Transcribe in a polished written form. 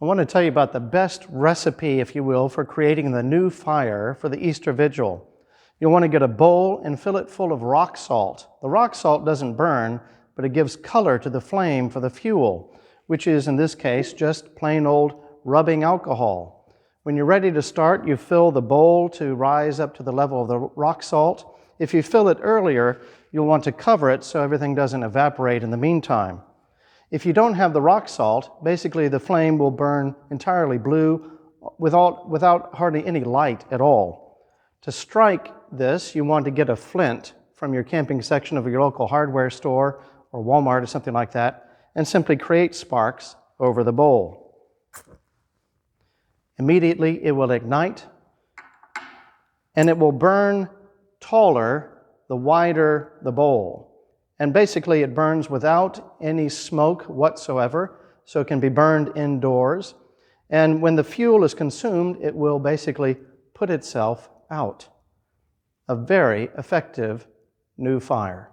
I want to tell you about the best recipe, if you will, for creating the new fire for the Easter Vigil. You'll want to get a bowl and fill it full of rock salt. The rock salt doesn't burn, but it gives color to the flame for the fuel, which is, in this case, just plain old rubbing alcohol. When you're ready to start, you fill the bowl to rise up to the level of the rock salt. If you fill it earlier, you'll want to cover it so everything doesn't evaporate in the meantime. If you don't have the rock salt, basically the flame will burn entirely blue without hardly any light at all. To strike this, you want to get a flint from your camping section of your local hardware store or Walmart or something like that, and simply create sparks over the bowl. Immediately it will ignite, and it will burn taller the wider the bowl. And basically it burns without any smoke whatsoever, so it can be burned indoors. And when the fuel is consumed, it will basically put itself out. A very effective new fire.